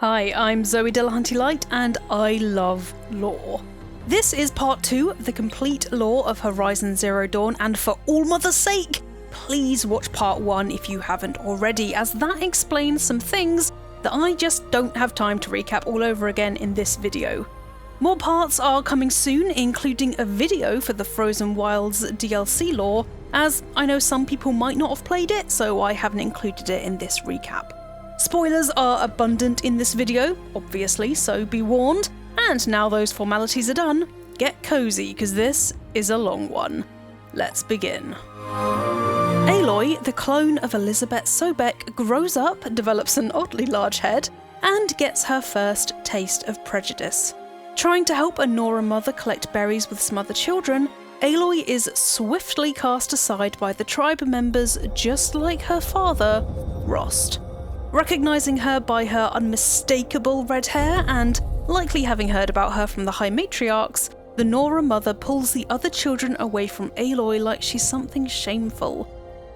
Hi, I'm Zoe Delahunty-Light and I love lore. This is part 2 of the complete lore of Horizon Zero Dawn, and for All Mother's sake, please watch part 1 if you haven't already, as that explains some things that I just don't have time to recap all over again in this video. More parts are coming soon, including a video for the Frozen Wilds DLC lore, as I know some people might not have played it, so I haven't included it in this recap. Spoilers are abundant in this video, obviously, so be warned. And now those formalities are done, get cozy, because this is a long one. Let's begin. Aloy, the clone of Elizabeth Sobek, grows up, develops an oddly large head, and gets her first taste of prejudice. Trying to help a Nora mother collect berries with some other children, Aloy is swiftly cast aside by the tribe members, just like her father, Rost. Recognising her by her unmistakable red hair and likely having heard about her from the High Matriarchs, the Nora mother pulls the other children away from Aloy like she's something shameful.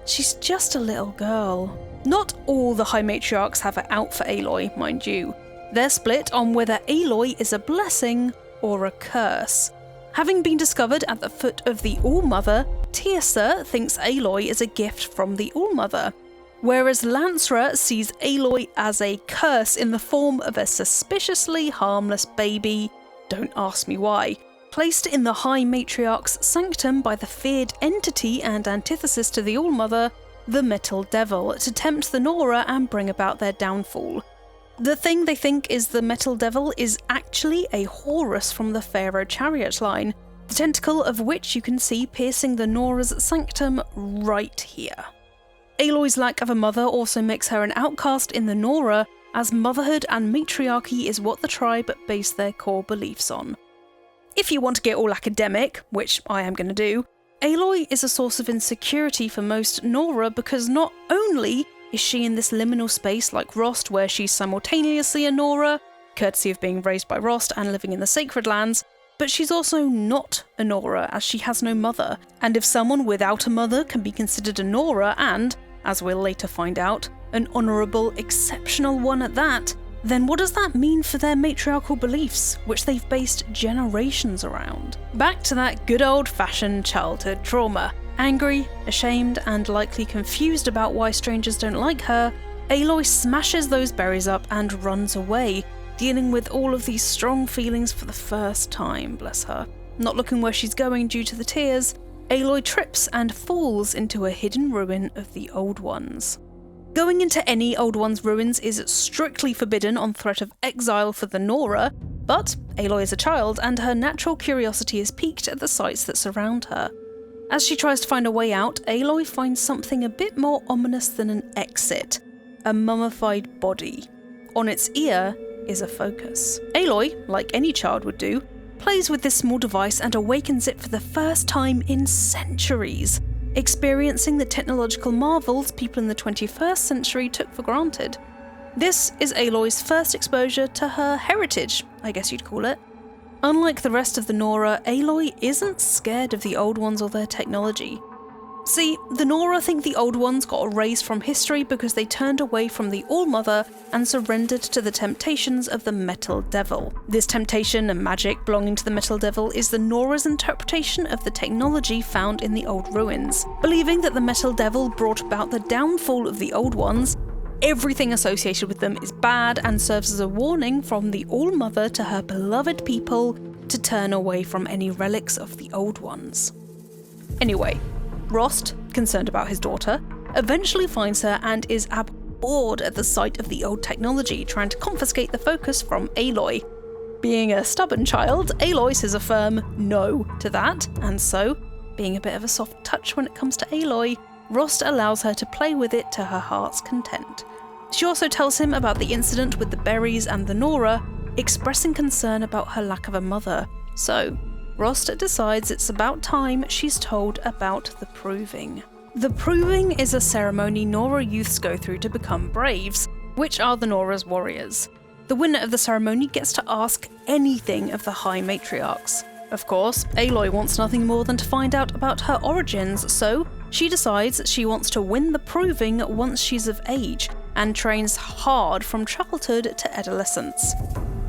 She's just a little girl. Not all the High Matriarchs have it out for Aloy, mind you. They're split on whether Aloy is a blessing or a curse. Having been discovered at the foot of the All-Mother, Teersa thinks Aloy is a gift from the All-Mother, whereas Lancera sees Aloy as a curse in the form of a suspiciously harmless baby, don't ask me why, placed in the High Matriarch's sanctum by the feared entity and antithesis to the All-Mother, the Metal Devil, to tempt the Nora and bring about their downfall. The thing they think is the Metal Devil is actually a Horus from the Pharaoh chariot line, the tentacle of which you can see piercing the Nora's sanctum right here. Aloy's lack of a mother also makes her an outcast in the Nora, as motherhood and matriarchy is what the tribe base their core beliefs on. If you want to get all academic, which I am going to do, Aloy is a source of insecurity for most Nora because not only is she in this liminal space like Rost where she's simultaneously a Nora, courtesy of being raised by Rost and living in the Sacred Lands, but she's also not a Nora as she has no mother, and if someone without a mother can be considered a Nora and, as we'll later find out, an honourable, exceptional one at that, then what does that mean for their matriarchal beliefs, which they've based generations around? Back to that good old-fashioned childhood trauma. Angry, ashamed, and likely confused about why strangers don't like her, Aloy smashes those berries up and runs away, dealing with all of these strong feelings for the first time, bless her. Not looking where she's going due to the tears, Aloy trips and falls into a hidden ruin of the Old Ones. Going into any Old Ones ruins is strictly forbidden on threat of exile for the Nora, but Aloy is a child and her natural curiosity is piqued at the sights that surround her. As she tries to find a way out, Aloy finds something a bit more ominous than an exit, a mummified body. On its ear is a focus. Aloy, like any child would do, plays with this small device and awakens it for the first time in centuries, experiencing the technological marvels people in the 21st century took for granted. This is Aloy's first exposure to her heritage, I guess you'd call it. Unlike the rest of the Nora, Aloy isn't scared of the Old Ones or their technology. See, the Nora think the Old Ones got erased from history because they turned away from the All-Mother and surrendered to the temptations of the Metal Devil. This temptation and magic belonging to the Metal Devil is the Nora's interpretation of the technology found in the old ruins. Believing that the Metal Devil brought about the downfall of the Old Ones, everything associated with them is bad and serves as a warning from the All-Mother to her beloved people to turn away from any relics of the Old Ones. Anyway, Rost, concerned about his daughter, eventually finds her and is abhorred at the sight of the old technology, trying to confiscate the focus from Aloy. Being a stubborn child, Aloy says a firm no to that, and so, being a bit of a soft touch when it comes to Aloy, Rost allows her to play with it to her heart's content. She also tells him about the incident with the berries and the Nora, expressing concern about her lack of a mother. So, Rost decides it's about time she's told about the Proving. The Proving is a ceremony Nora youths go through to become Braves, which are the Nora's warriors. The winner of the ceremony gets to ask anything of the High Matriarchs. Of course, Aloy wants nothing more than to find out about her origins, so she decides she wants to win the Proving once she's of age, and trains hard from childhood to adolescence.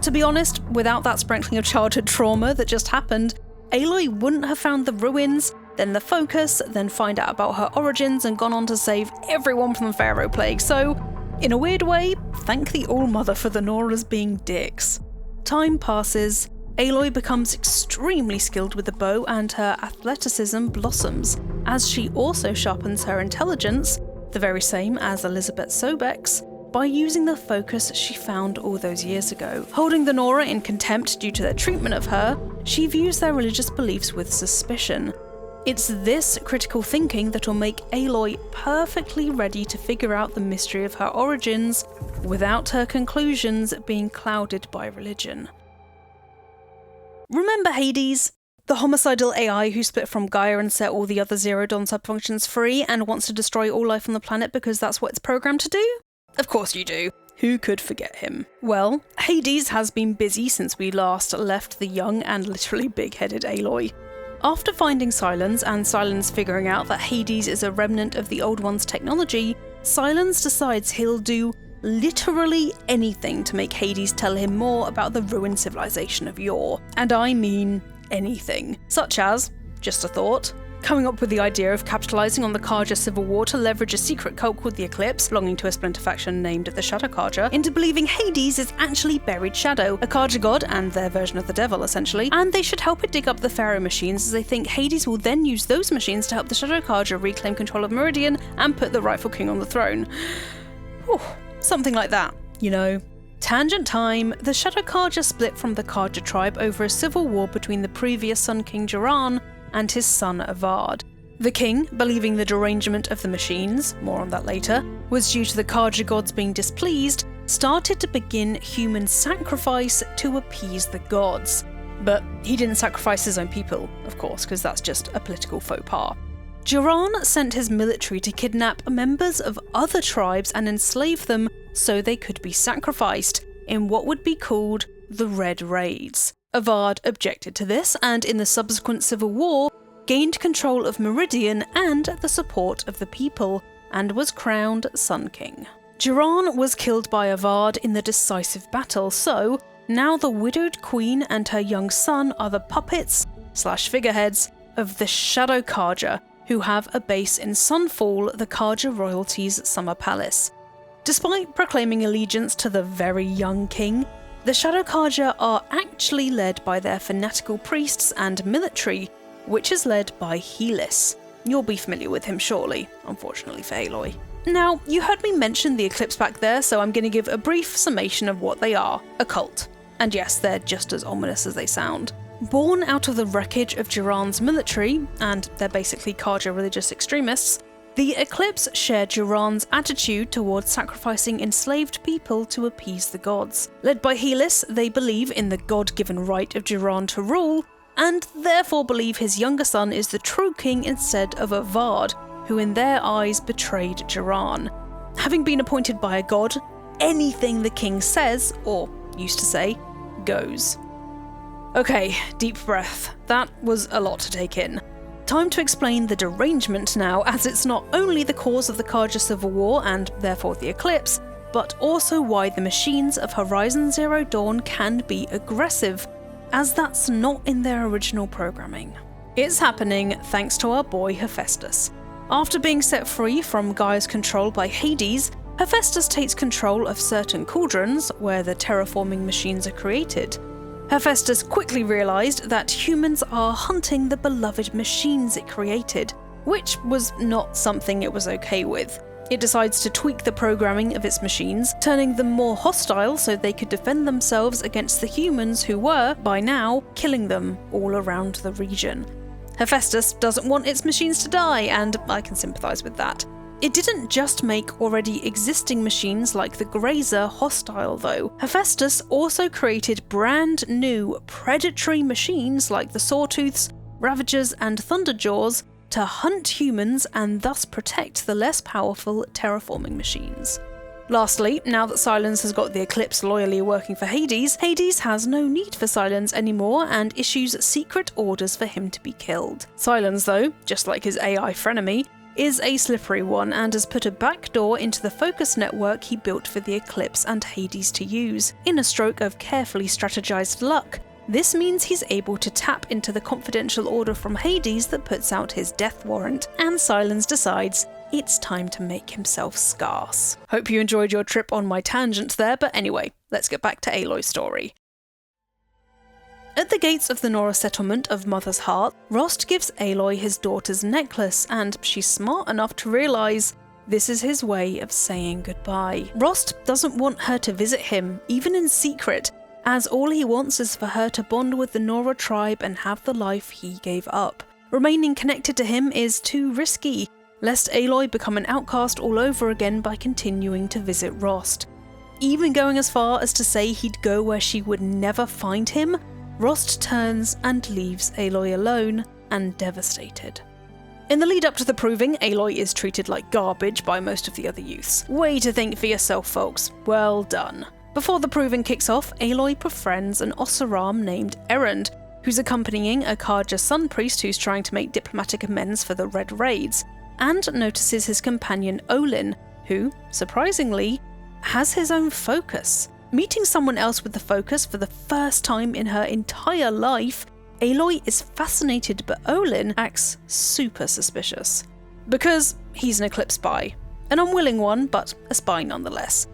To be honest, without that sprinkling of childhood trauma that just happened, Aloy wouldn't have found the ruins, then the focus, then find out about her origins and gone on to save everyone from the Pharaoh Plague, so in a weird way, thank the All-Mother for the Noras being dicks. Time passes, Aloy becomes extremely skilled with the bow and her athleticism blossoms, as she also sharpens her intelligence, the very same as Elizabeth Sobek's, by using the focus she found all those years ago. Holding the Nora in contempt due to their treatment of her, she views their religious beliefs with suspicion. It's this critical thinking that will make Aloy perfectly ready to figure out the mystery of her origins without her conclusions being clouded by religion. Remember Hades? The homicidal AI who split from Gaia and set all the other Zero Dawn subfunctions free and wants to destroy all life on the planet because that's what it's programmed to do? Of course you do. Who could forget him? Well, Hades has been busy since we last left the young and literally big-headed Aloy. After finding Sylens and Sylens figuring out that Hades is a remnant of the Old One's technology, Sylens decides he'll do literally anything to make Hades tell him more about the ruined civilization of yore. And I mean anything. Such as, just a thought, coming up with the idea of capitalising on the Carja civil war to leverage a secret cult called the Eclipse, belonging to a splinter faction named the Shadow Carja, into believing Hades is actually buried Shadow, a Carja god and their version of the devil essentially, and they should help it dig up the Pharaoh machines as they think Hades will then use those machines to help the Shadow Carja reclaim control of Meridian and put the rightful king on the throne. Whew, something like that, you know. Tangent time, the Shadow Carja split from the Carja tribe over a civil war between the previous Sun King Duran and his son Avad. The king, believing the derangement of the machines, more on that later, was due to the Carja gods being displeased, started to begin human sacrifice to appease the gods. But he didn't sacrifice his own people, of course, because that's just a political faux pas. Duran sent his military to kidnap members of other tribes and enslave them so they could be sacrificed, in what would be called the Red Raids. Avad objected to this, and in the subsequent civil war, gained control of Meridian and the support of the people, and was crowned Sun King. Duran was killed by Avad in the decisive battle, so now the widowed queen and her young son are the puppets/figureheads of the Shadow Carja, who have a base in Sunfall, the Carja royalty's summer palace. Despite proclaiming allegiance to the very young king, the Shadow Carja are actually led by their fanatical priests and military, which is led by Helis. You'll be familiar with him shortly, unfortunately for Aloy. Now, you heard me mention the Eclipse back there, so I'm going to give a brief summation of what they are: a cult. And yes, they're just as ominous as they sound. Born out of the wreckage of Duran's military, and they're basically Carja religious extremists, the Eclipse share Duran's attitude towards sacrificing enslaved people to appease the gods. Led by Helis, they believe in the god-given right of Duran to rule, and therefore believe his younger son is the true king instead of Avad, who in their eyes betrayed Duran. Having been appointed by a god, anything the king says, or used to say, goes. Okay, deep breath. That was a lot to take in. Time to explain the derangement now, as it's not only the cause of the Carja Civil War and therefore the Eclipse, but also why the machines of Horizon Zero Dawn can be aggressive, as that's not in their original programming. It's happening thanks to our boy Hephaestus. After being set free from Gaia's control by Hades, Hephaestus takes control of certain cauldrons where the terraforming machines are created. Hephaestus quickly realised that humans are hunting the beloved machines it created, which was not something it was okay with. It decides to tweak the programming of its machines, turning them more hostile so they could defend themselves against the humans who were, by now, killing them all around the region. Hephaestus doesn't want its machines to die, and I can sympathise with that. It didn't just make already existing machines like the Grazer hostile though. Hephaestus also created brand new predatory machines like the Sawtooths, Ravagers and Thunderjaws to hunt humans and thus protect the less powerful terraforming machines. Lastly, now that Sylens has got the Eclipse loyally working for Hades, Hades has no need for Sylens anymore and issues secret orders for him to be killed. Sylens though, just like his AI frenemy, is a slippery one and has put a backdoor into the focus network he built for the Eclipse and Hades to use. In a stroke of carefully strategized luck, this means he's able to tap into the confidential order from Hades that puts out his death warrant, and Sylens decides it's time to make himself scarce. Hope you enjoyed your trip on my tangent there, but anyway, let's get back to Aloy's story. At the gates of the Nora settlement of Mother's Heart, Rost gives Aloy his daughter's necklace, and she's smart enough to realise this is his way of saying goodbye. Rost doesn't want her to visit him, even in secret, as all he wants is for her to bond with the Nora tribe and have the life he gave up. Remaining connected to him is too risky, lest Aloy become an outcast all over again by continuing to visit Rost. Even going as far as to say he'd go where she would never find him, Rost turns and leaves Aloy alone and devastated. In the lead up to the proving, Aloy is treated like garbage by most of the other youths. Way to think for yourself, folks. Well done. Before the proving kicks off, Aloy befriends an Ossaram named Erend, who's accompanying a Carja sun priest who's trying to make diplomatic amends for the Red Raids, and notices his companion Olin, who, surprisingly, has his own focus. Meeting someone else with the focus for the first time in her entire life, Aloy is fascinated, but Olin acts super suspicious. Because he's an Eclipse spy. An unwilling one, but a spy nonetheless.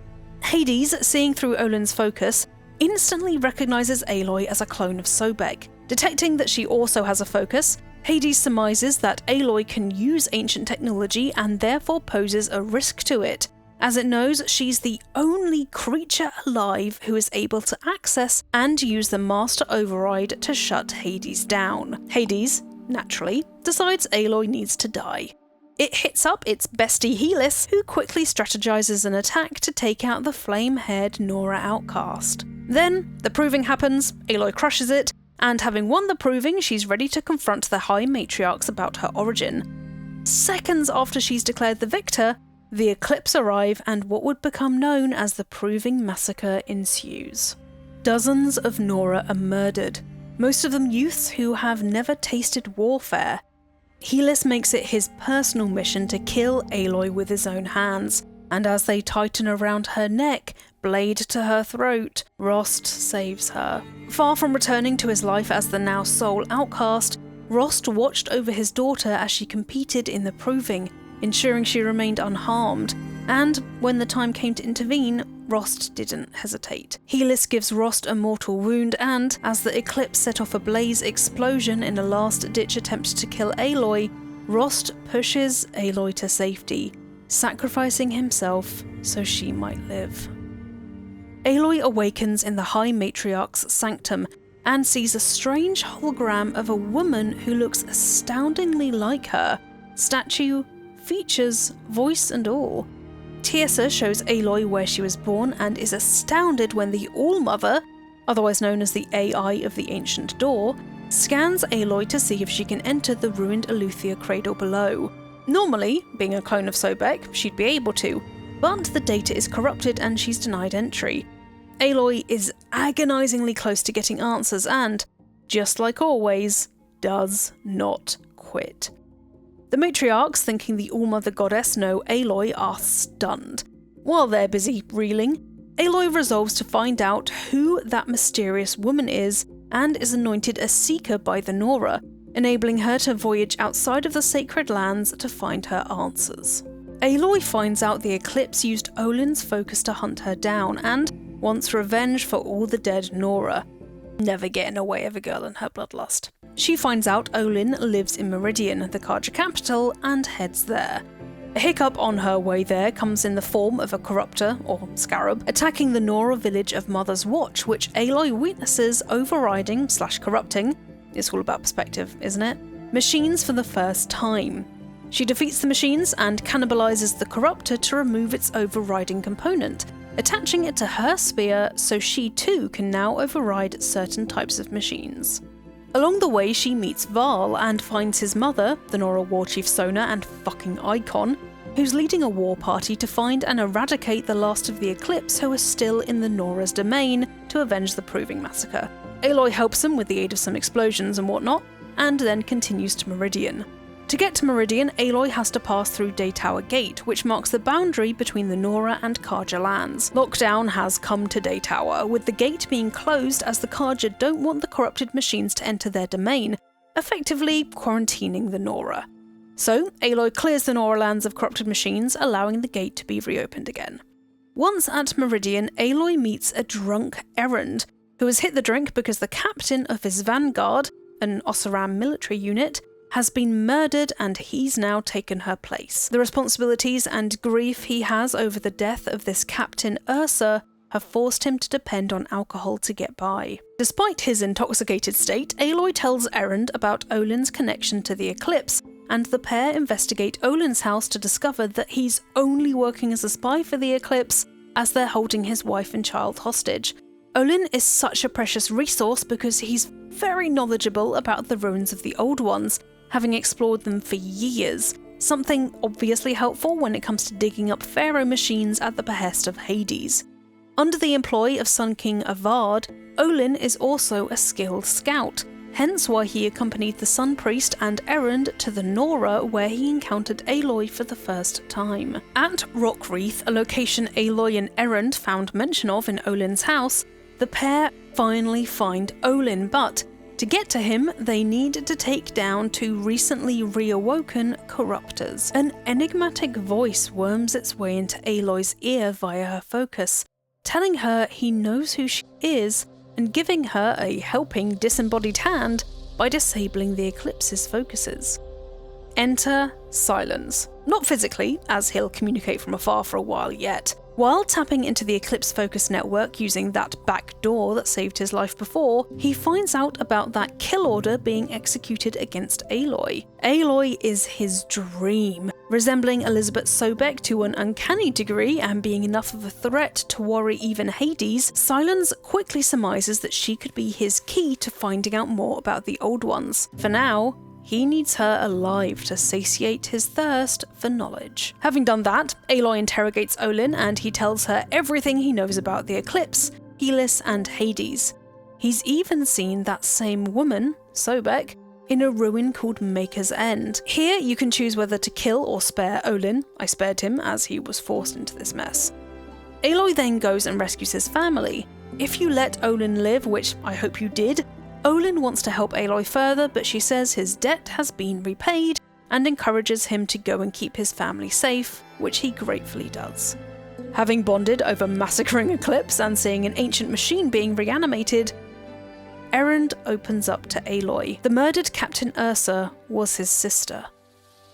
Hades, seeing through Olin's focus, instantly recognises Aloy as a clone of Sobek. Detecting that she also has a focus, Hades surmises that Aloy can use ancient technology and therefore poses a risk to it, as it knows she's the only creature alive who is able to access and use the Master Override to shut Hades down. Hades, naturally, decides Aloy needs to die. It hits up its bestie Helis, who quickly strategizes an attack to take out the flame-haired Nora outcast. Then, the proving happens, Aloy crushes it, and having won the proving, she's ready to confront the High Matriarchs about her origin. Seconds after she's declared the victor, the Eclipse arrive and what would become known as the Proving Massacre ensues. Dozens of Nora are murdered, most of them youths who have never tasted warfare. Helis makes it his personal mission to kill Aloy with his own hands, and as they tighten around her neck, blade to her throat, Rost saves her. Far from returning to his life as the now sole outcast, Rost watched over his daughter as she competed in the proving, ensuring she remained unharmed, and when the time came to intervene, Rost didn't hesitate. Helis gives Rost a mortal wound, and as the Eclipse set off a blaze explosion in a last-ditch attempt to kill Aloy, Rost pushes Aloy to safety, sacrificing himself so she might live. Aloy awakens in the High Matriarch's sanctum and sees a strange hologram of a woman who looks astoundingly like her, statue, features, voice and all. Teersa shows Aloy where she was born and is astounded when the All-Mother, otherwise known as the AI of the Ancient Door, scans Aloy to see if she can enter the ruined Eleuthia cradle below. Normally, being a clone of Sobek, she'd be able to, but the data is corrupted and she's denied entry. Aloy is agonizingly close to getting answers and, just like always, does not quit. The matriarchs, thinking the All-Mother Goddess know Aloy, are stunned. While they're busy reeling, Aloy resolves to find out who that mysterious woman is and is anointed a seeker by the Nora, enabling her to voyage outside of the sacred lands to find her answers. Aloy finds out the Eclipse used Olin's focus to hunt her down and wants revenge for all the dead Nora. Never get in the way of a girl and her bloodlust. She finds out Olin lives in Meridian, the Carja capital, and heads there. A hiccup on her way there comes in the form of a corruptor, or scarab, attacking the Nora village of Mother's Watch, which Aloy witnesses overriding/corrupting, it's all about perspective, isn't it? Machines for the first time. She defeats the machines and cannibalizes the corruptor to remove its overriding component, attaching it to her spear so she too can now override certain types of machines. Along the way, she meets Varl and finds his mother, the Nora war chief Sona and fucking icon, who's leading a war party to find and eradicate the last of the Eclipse who are still in the Nora's domain to avenge the Proving Massacre. Aloy helps him with the aid of some explosions and whatnot, and then continues to Meridian. To get to Meridian, Aloy has to pass through Daytower Gate, which marks the boundary between the Nora and Carja lands. Lockdown has come to Daytower, with the gate being closed as the Carja don't want the corrupted machines to enter their domain, effectively quarantining the Nora. So, Aloy clears the Nora lands of corrupted machines, allowing the gate to be reopened again. Once at Meridian, Aloy meets a drunk Erend, who has hit the drink because the captain of his vanguard, an Oseram military unit, has been murdered and he's now taken her place. The responsibilities and grief he has over the death of this Captain Ersa have forced him to depend on alcohol to get by. Despite his intoxicated state, Aloy tells Erend about Olin's connection to the Eclipse, and the pair investigate Olin's house to discover that he's only working as a spy for the Eclipse as they're holding his wife and child hostage. Olin is such a precious resource because he's very knowledgeable about the ruins of the Old Ones, having explored them for years, something obviously helpful when it comes to digging up pharaoh machines at the behest of Hades. Under the employ of Sun King Avad, Olin is also a skilled scout, hence why he accompanied the Sun Priest and Erend to the Nora, where he encountered Aloy for the first time. At Rockreath, a location Aloy and Erend found mention of in Olin's house, the pair finally find Olin, but to get to him, they need to take down two recently reawoken corruptors. An enigmatic voice worms its way into Aloy's ear via her focus, telling her he knows who she is and giving her a helping disembodied hand by disabling the Eclipse's focuses. Enter Sylens. Not physically, as he'll communicate from afar for a while yet. While tapping into the Eclipse focus network using that back door that saved his life before, he finds out about that kill order being executed against Aloy. Aloy is his dream, resembling Elizabeth Sobek to an uncanny degree and being enough of a threat to worry even Hades. Sylens quickly surmises that she could be his key to finding out more about the Old Ones. For now, he needs her alive to satiate his thirst for knowledge. Having done that, Aloy interrogates Olin and he tells her everything he knows about the Eclipse, Helis and Hades. He's even seen that same woman, Sobek, in a ruin called Maker's End. Here you can choose whether to kill or spare Olin. I spared him as he was forced into this mess. Aloy then goes and rescues his family. If you let Olin live, which I hope you did, Olin wants to help Aloy further, but she says his debt has been repaid and encourages him to go and keep his family safe, which he gratefully does. Having bonded over massacring Eclipse and seeing an ancient machine being reanimated, Erend opens up to Aloy. The murdered Captain Ersa was his sister.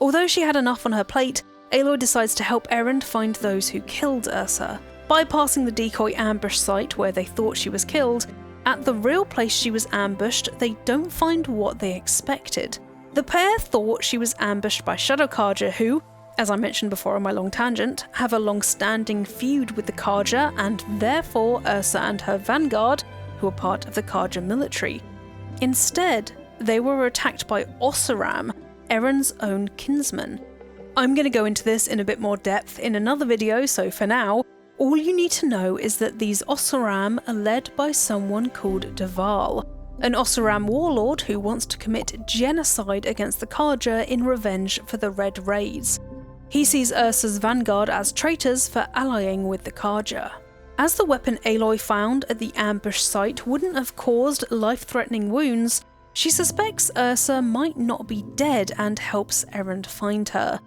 Although she had enough on her plate, Aloy decides to help Erend find those who killed Ersa. Bypassing the decoy ambush site where they thought she was killed, at the real place she was ambushed, they don't find what they expected. The pair thought she was ambushed by Shadow Carja who, as I mentioned before on my long tangent, have a long-standing feud with the Carja and therefore Ersa and her vanguard, who are part of the Carja military. Instead, they were attacked by Oseram, Erend's own kinsman. I'm going to go into this in a bit more depth in another video, so for now, all you need to know is that these Oseram are led by someone called Varl, an Oseram warlord who wants to commit genocide against the Carja in revenge for the Red Raids. He sees Ursa's vanguard as traitors for allying with the Carja. As the weapon Aloy found at the ambush site wouldn't have caused life-threatening wounds, she suspects Ersa might not be dead and helps Erend find her.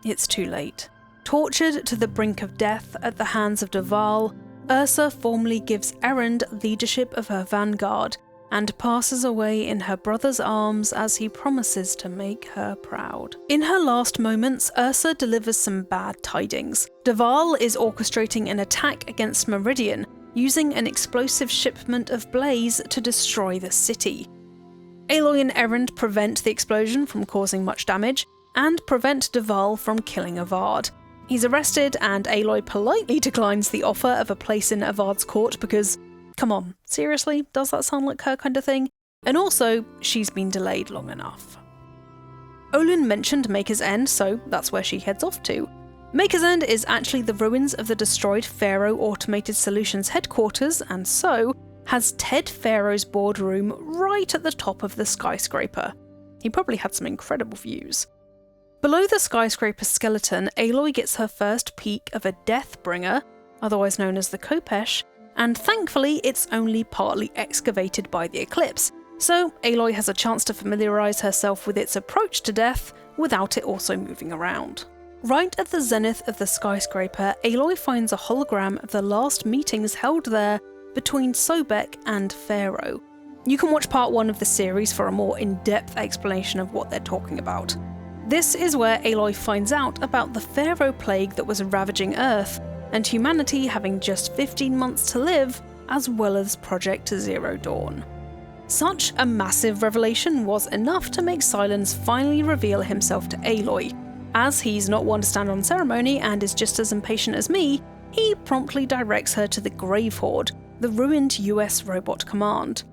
It's too late. Tortured to the brink of death at the hands of Varl, Ersa formally gives Erend leadership of her vanguard and passes away in her brother's arms as he promises to make her proud. In her last moments, Ersa delivers some bad tidings. Varl is orchestrating an attack against Meridian, using an explosive shipment of blaze to destroy the city. Aloy and Erend prevent the explosion from causing much damage, and prevent Varl from killing Avad. He's arrested and Aloy politely declines the offer of a place in Avad's court because, come on, seriously, does that sound like her kind of thing? And also, she's been delayed long enough. Olin mentioned Maker's End, so that's where she heads off to. Maker's End is actually the ruins of the destroyed Pharaoh Automated Solutions headquarters, and so has Ted Pharaoh's boardroom right at the top of the skyscraper. He probably had some incredible views. Below the skyscraper skeleton, Aloy gets her first peek of a Deathbringer, otherwise known as the Khopesh, and thankfully it's only partly excavated by the Eclipse, so Aloy has a chance to familiarise herself with its approach to death without it also moving around. Right at the zenith of the skyscraper, Aloy finds a hologram of the last meetings held there between Sobek and Pharaoh. You can watch part 1 of the series for a more in-depth explanation of what they're talking about. This is where Aloy finds out about the Pharaoh plague that was ravaging Earth, and humanity having just 15 months to live, as well as Project Zero Dawn. Such a massive revelation was enough to make Sylens finally reveal himself to Aloy. As he's not one to stand on ceremony and is just as impatient as me, he promptly directs her to the Grave Hoard, the ruined US robot command.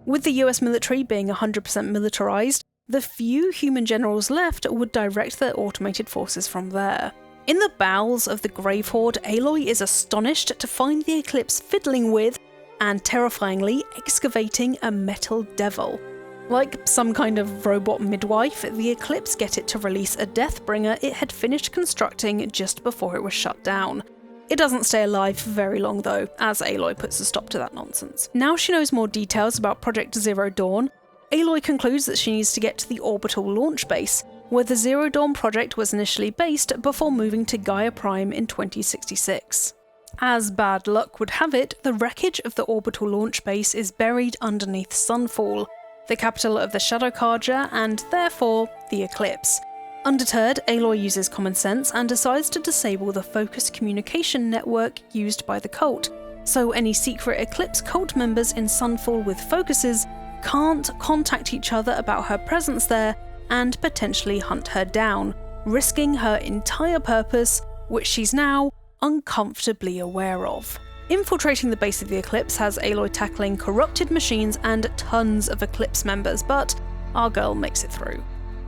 With the US military being 100% militarized, the few human generals left would direct their automated forces from there. In the bowels of the Grave Hoard, Aloy is astonished to find the Eclipse fiddling with, and terrifyingly excavating, a metal devil. Like some kind of robot midwife, the Eclipse get it to release a Deathbringer it had finished constructing just before it was shut down. It doesn't stay alive for very long though, as Aloy puts a stop to that nonsense. Now she knows more details about Project Zero Dawn, Aloy concludes that she needs to get to the Orbital launch base, where the Zero Dawn project was initially based before moving to GAIA Prime in 2066. As bad luck would have it, the wreckage of the Orbital launch base is buried underneath Sunfall, the capital of the Shadow Carja and therefore the Eclipse. Undeterred, Aloy uses common sense and decides to disable the focus communication network used by the cult, so any secret Eclipse cult members in Sunfall with focuses can't contact each other about her presence there and potentially hunt her down, risking her entire purpose, which she's now uncomfortably aware of. Infiltrating the base of the Eclipse has Aloy tackling corrupted machines and tons of Eclipse members, but our girl makes it through.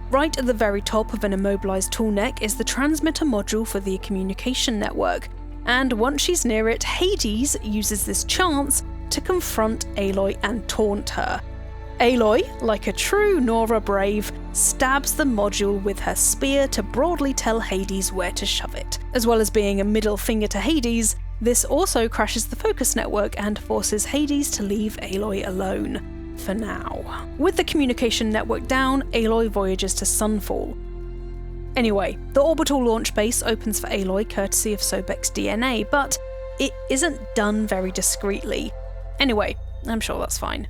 Right at the very top of an immobilised tool neck is the transmitter module for the communication network, and once she's near it, Hades uses this chance to confront Aloy and taunt her. Aloy, like a true Nora brave, stabs the module with her spear to broadly tell Hades where to shove it. As well as being a middle finger to Hades, this also crashes the focus network and forces Hades to leave Aloy alone. For now. With the communication network down, Aloy voyages to Sunfall. Anyway, the orbital launch base opens for Aloy courtesy of Sobek's DNA, but it isn't done very discreetly. Anyway, I'm sure that's fine.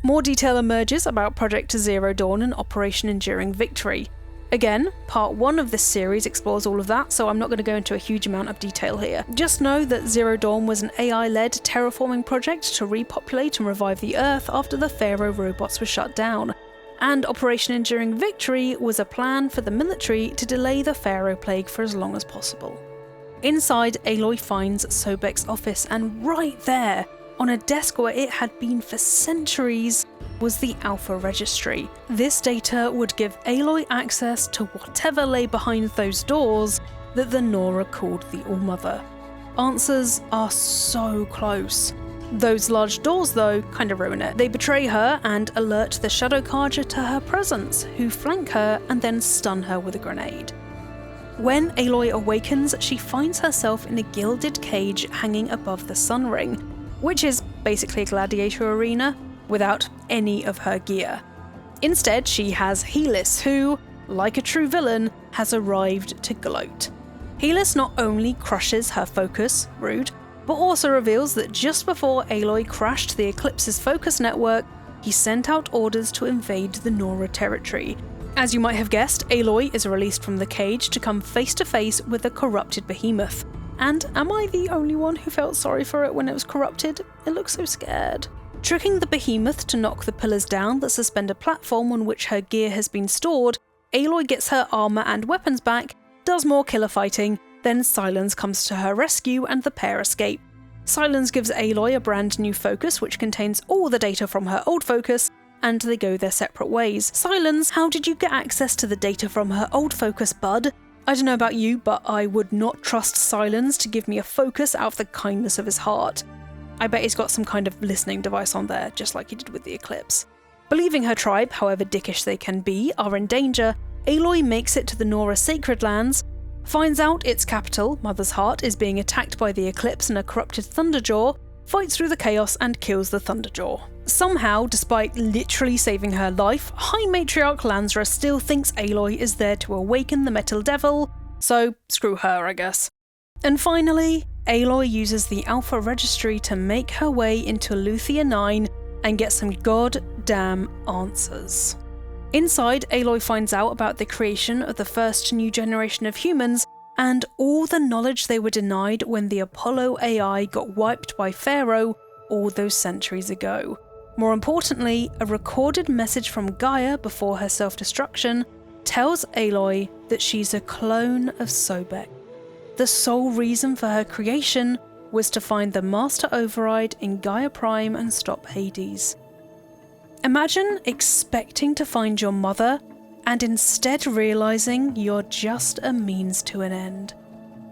More detail emerges about Project Zero Dawn and Operation Enduring Victory. Again, part 1 of this series explores all of that, so I'm not going to go into a huge amount of detail here. Just know that Zero Dawn was an AI-led terraforming project to repopulate and revive the Earth after the Pharaoh robots were shut down. And Operation Enduring Victory was a plan for the military to delay the Pharaoh plague for as long as possible. Inside, Aloy finds Sobek's office, and right there, on a desk where it had been for centuries, was the Alpha Registry. This data would give Aloy access to whatever lay behind those doors that the Nora called the All-Mother. Answers are so close. Those large doors, though, kind of ruin it. They betray her and alert the Shadow Carja to her presence, who flank her and then stun her with a grenade. When Aloy awakens, she finds herself in a gilded cage hanging above the Sun Ring, which is basically a gladiator arena without any of her gear. Instead, she has Helis, who, like a true villain, has arrived to gloat. Helis not only crushes her focus, rude, but also reveals that just before Aloy crashed the Eclipse's focus network, he sent out orders to invade the Nora territory. As you might have guessed, Aloy is released from the cage to come face to face with a corrupted behemoth. And am I the only one who felt sorry for it when it was corrupted? It looks so scared. Tricking the behemoth to knock the pillars down that suspend a platform on which her gear has been stored, Aloy gets her armour and weapons back, does more killer fighting, then Sylens comes to her rescue and the pair escape. Sylens gives Aloy a brand new focus which contains all the data from her old focus, and they go their separate ways. Sylens, how did you get access to the data from her old focus, bud? I don't know about you, but I would not trust Sylens to give me a focus out of the kindness of his heart. I bet he's got some kind of listening device on there, just like he did with the Eclipse. Believing her tribe, however dickish they can be, are in danger, Aloy makes it to the Nora Sacred Lands, finds out its capital, Mother's Heart, is being attacked by the Eclipse and a corrupted Thunderjaw, fights through the chaos and kills the Thunderjaw. Somehow, despite literally saving her life, High Matriarch Lansra still thinks Aloy is there to awaken the Metal Devil, so screw her, I guess. And finally, Aloy uses the Alpha Registry to make her way into Eleuthia 9 and get some goddamn answers. Inside, Aloy finds out about the creation of the first new generation of humans and all the knowledge they were denied when the Apollo AI got wiped by Pharaoh all those centuries ago. More importantly, a recorded message from Gaia before her self-destruction tells Aloy that she's a clone of Sobek. The sole reason for her creation was to find the Master Override in GAIA Prime and stop Hades. Imagine expecting to find your mother and instead realising you're just a means to an end.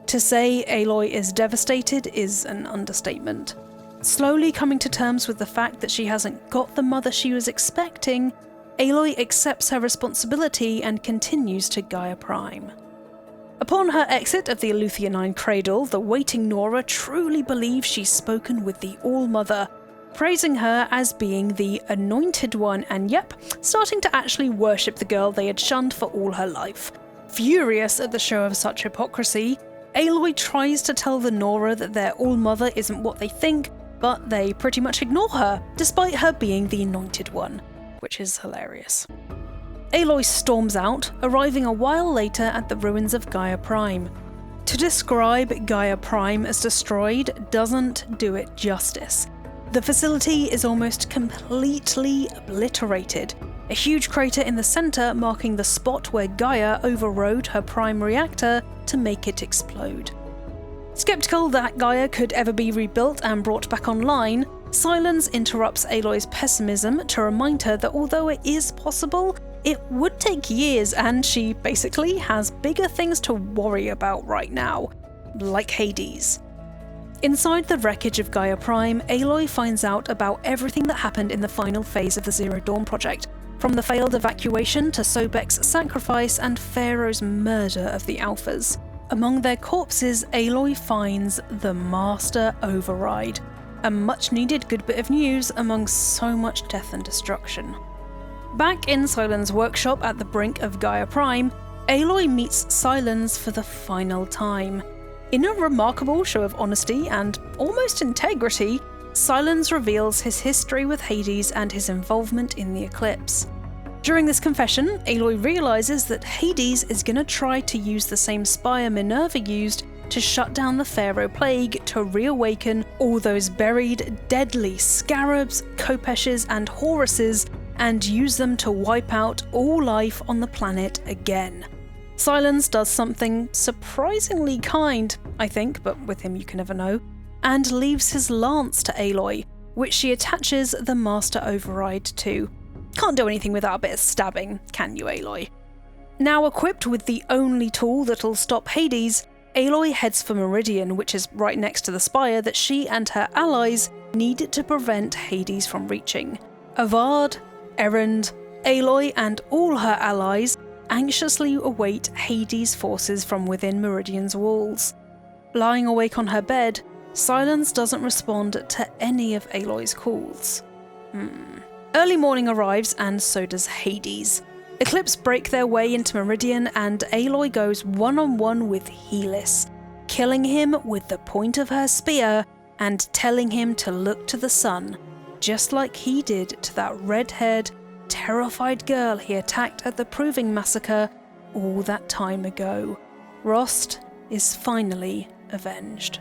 To say Aloy is devastated is an understatement. Slowly coming to terms with the fact that she hasn't got the mother she was expecting, Aloy accepts her responsibility and continues to GAIA Prime. Upon her exit of the Eleuthia 9 cradle, the waiting Nora truly believes she's spoken with the All-Mother, praising her as being the anointed one and starting to actually worship the girl they had shunned for all her life. Furious at the show of such hypocrisy, Aloy tries to tell the Nora that their All-Mother isn't what they think, but they pretty much ignore her, despite her being the anointed one, which is hilarious. Aloy storms out, arriving a while later at the ruins of GAIA Prime. To describe GAIA Prime as destroyed doesn't do it justice. The facility is almost completely obliterated, a huge crater in the centre marking the spot where Gaia overrode her prime reactor to make it explode. Skeptical that Gaia could ever be rebuilt and brought back online, Sylens interrupts Aloy's pessimism to remind her that although it is possible, it would take years and she basically has bigger things to worry about right now, like Hades. Inside the wreckage of GAIA Prime, Aloy finds out about everything that happened in the final phase of the Zero Dawn project, from the failed evacuation to Sobek's sacrifice and Pharaoh's murder of the Alphas. Among their corpses, Aloy finds the Master Override, a much-needed good bit of news among so much death and destruction. Back in Sylens' workshop at the brink of GAIA Prime, Aloy meets Sylens for the final time. In a remarkable show of honesty and almost integrity, Sylens reveals his history with Hades and his involvement in the Eclipse. During this confession, Aloy realises that Hades is going to try to use the same spire Minerva used to shut down the Pharaoh Plague to reawaken all those buried, deadly scarabs, Kopeshes and Horuses and use them to wipe out all life on the planet again. Sylens does something surprisingly kind, I think, but with him you can never know, and leaves his lance to Aloy, which she attaches the Master Override to. Can't do anything without a bit of stabbing, can you, Aloy? Now equipped with the only tool that'll stop Hades, Aloy heads for Meridian, which is right next to the spire that she and her allies needed to prevent Hades from reaching. Avad, Erend, Aloy and all her allies anxiously await Hades' forces from within Meridian's walls. Lying awake on her bed, Sylens doesn't respond to any of Aloy's calls. Early morning arrives and so does Hades. Eclipse break their way into Meridian and Aloy goes one-on-one with Helis, killing him with the point of her spear and telling him to look to the sun, just like he did to that red-haired, terrified girl he attacked at the Proving Massacre all that time ago. Rost is finally avenged.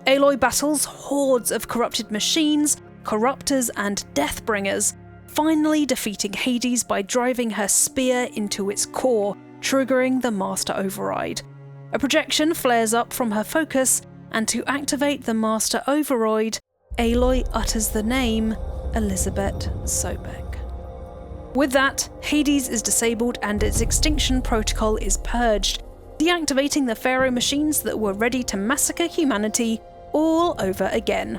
Aloy battles hordes of corrupted machines, corruptors and Deathbringers, finally defeating Hades by driving her spear into its core, triggering the Master Override. A projection flares up from her focus, and to activate the Master Override, Aloy utters the name Elizabeth Sobek. With that, Hades is disabled and its extinction protocol is purged, deactivating the Pharaoh machines that were ready to massacre humanity all over again.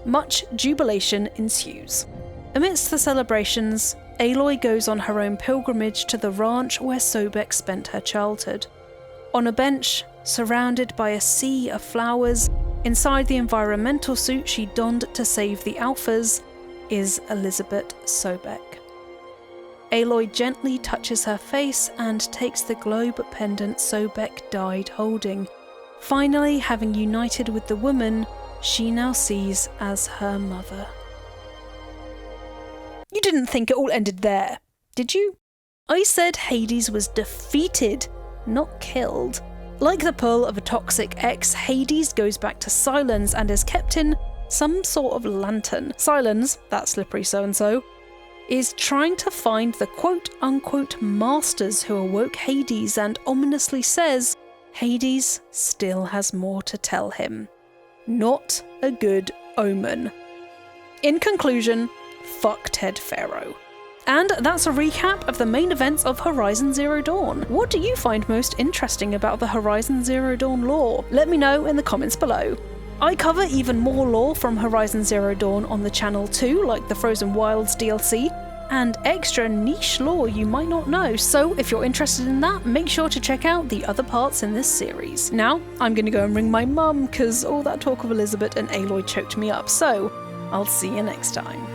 Much jubilation ensues. Amidst the celebrations, Aloy goes on her own pilgrimage to the ranch where Sobek spent her childhood. On a bench, surrounded by a sea of flowers, inside the environmental suit she donned to save the Alphas, is Elizabeth Sobek. Aloy gently touches her face and takes the globe pendant Sobek died holding, finally having united with the woman she now sees as her mother. You didn't think it all ended there, did you? I said Hades was defeated, not killed. Like the pearl of a toxic ex, Hades goes back to Sylens and is kept in some sort of lantern. Sylens, that slippery so-and-so, is trying to find the quote-unquote masters who awoke Hades and ominously says Hades still has more to tell him. Not a good omen. In conclusion, fuck Ted Pharaoh. And that's a recap of the main events of Horizon Zero Dawn. What do you find most interesting about the Horizon Zero Dawn lore? Let me know in the comments below. I cover even more lore from Horizon Zero Dawn on the channel too, like the Frozen Wilds DLC, and extra niche lore you might not know, so if you're interested in that, make sure to check out the other parts in this series. Now, I'm gonna go and ring my mum, cause all that talk of Elizabeth and Aloy choked me up, so I'll see you next time.